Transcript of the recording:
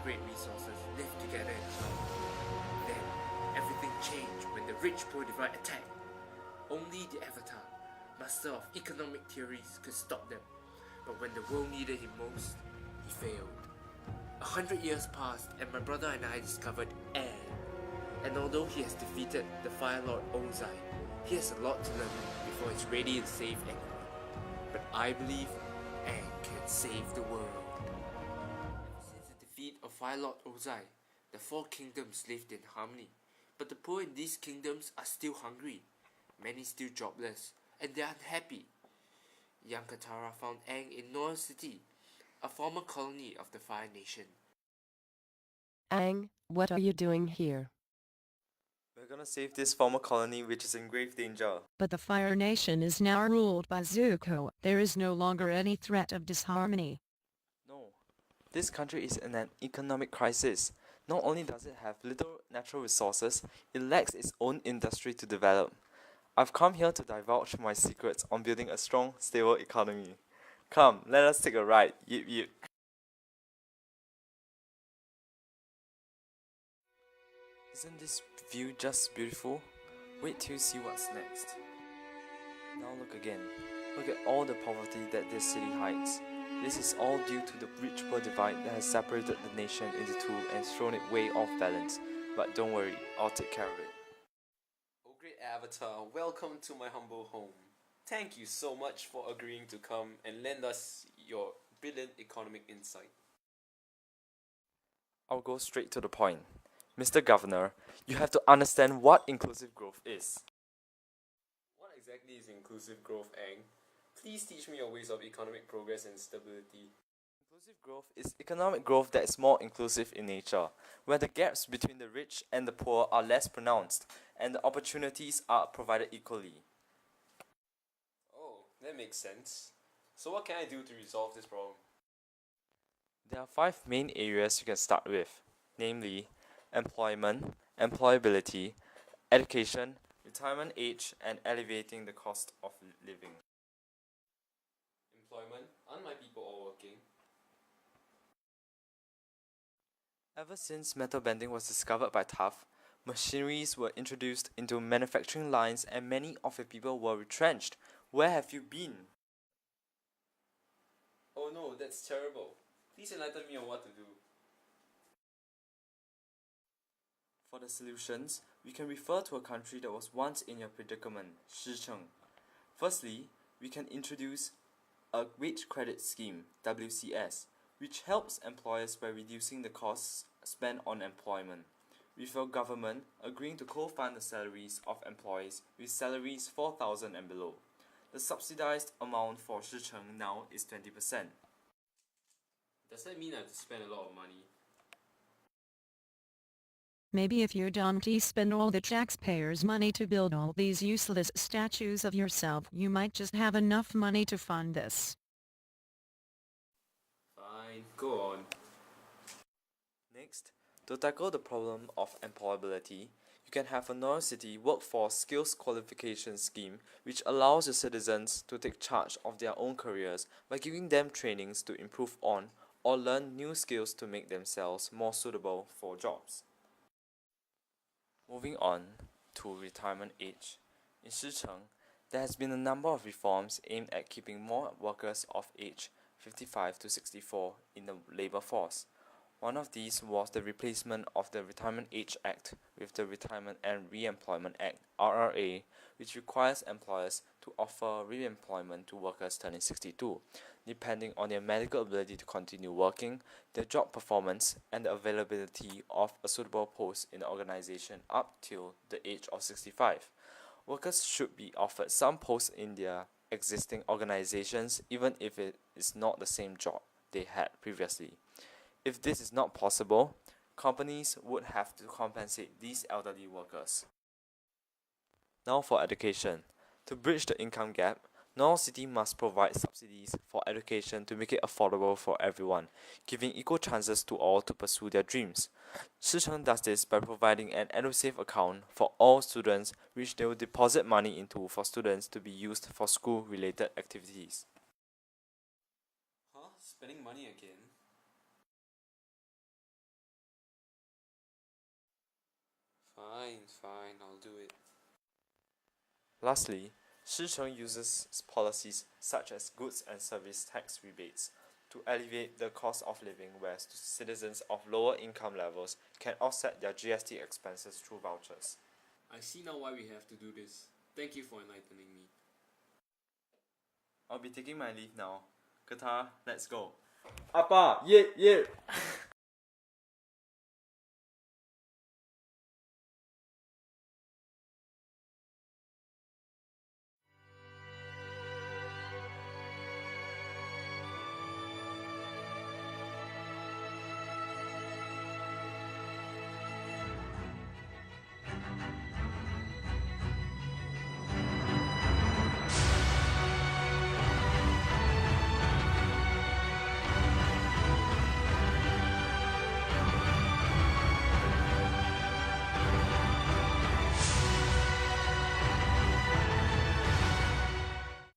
great resources live together in harmony. Then, everything changed when the rich-poor divide attacked. Only the Avatar, master of economic theories, could stop them. But when the world needed him most, he failed. 100 years passed and my brother and I discovered Aang. And although he has defeated the Fire Lord Ozai, he has a lot to learn before he's ready to save anyone. But I believe Aang can save the world. Since the defeat of Fire Lord Ozai, the 4 kingdoms lived in harmony. But the poor in these kingdoms are still hungry. Many still jobless, and they are unhappy. Young Katara found Aang in Noir City, a former colony of the Fire Nation. Aang, what are you doing here? We're gonna save this former colony which is in grave danger. But the Fire Nation is now ruled by Zuko. There is no longer any threat of disharmony. No. This country is in an economic crisis. Not only does it have little natural resources, it lacks its own industry to develop. I've come here to divulge my secrets on building a strong, stable economy. Come, let us take a ride. Yip yip. Isn't this view just beautiful? Wait till you see what's next. Now look again. Look at all the poverty that this city hides. This is all due to the rich-poor divide that has separated the nation into two and thrown it way off balance. But don't worry, I'll take care of it. Oh great Avatar, welcome to my humble home. Thank you so much for agreeing to come and lend us your brilliant economic insight. I'll go straight to the point. Mr. Governor, you have to understand what inclusive growth is. What exactly is inclusive growth, Aang? Please teach me your ways of economic progress and stability. Inclusive growth is economic growth that is more inclusive in nature, where the gaps between the rich and the poor are less pronounced, and the opportunities are provided equally. Oh, that makes sense. So what can I do to resolve this problem? There are 5 main areas you can start with, namely employment, employability, education, retirement age, and alleviating the cost of living. Employment? Aren't my people all working? Ever since metal bending was discovered by Taft, machineries were introduced into manufacturing lines and many of the people were retrenched. Where have you been? Oh no, that's terrible. Please enlighten me on what to do. For the solutions, we can refer to a country that was once in your predicament, Shicheng. Firstly, we can introduce a wage credit scheme, WCS, which helps employers by reducing the costs spent on employment, with your government agreeing to co-fund the salaries of employees with salaries 4,000 and below. The subsidized amount for Shicheng now is 20%. Does that mean I have to spend a lot of money? Maybe if you don't spend all the taxpayers' money to build all these useless statues of yourself, you might just have enough money to fund this. Fine, go on. Next, to tackle the problem of employability, you can have a Noir City workforce skills qualification scheme which allows the citizens to take charge of their own careers by giving them trainings to improve on or learn new skills to make themselves more suitable for jobs. Moving on to retirement age. In Shicheng, there has been a number of reforms aimed at keeping more workers of age 55 to 64 in the labor force. One of these was the replacement of the Retirement Age Act with the Retirement and Re-employment Act (RRA), which requires employers to offer re-employment to workers turning 62, depending on their medical ability to continue working, their job performance, and the availability of a suitable post in the organization up till the age of 65. Workers should be offered some posts in their existing organizations even if it is not the same job they had previously. If this is not possible, companies would have to compensate these elderly workers. Now for education. To bridge the income gap, Noir City must provide subsidies for education to make it affordable for everyone, giving equal chances to all to pursue their dreams. Shicheng does this by providing an EduSave account for all students which they will deposit money into for students to be used for school-related activities. Huh? Spending money again? Fine, I'll do it. Lastly, Shicheng uses policies such as goods and service tax rebates to alleviate the cost of living, where citizens of lower income levels can offset their GST expenses through vouchers. I see now why we have to do this. Thank you for enlightening me. I'll be taking my leave now. Kata, let's go. Appa, yeah.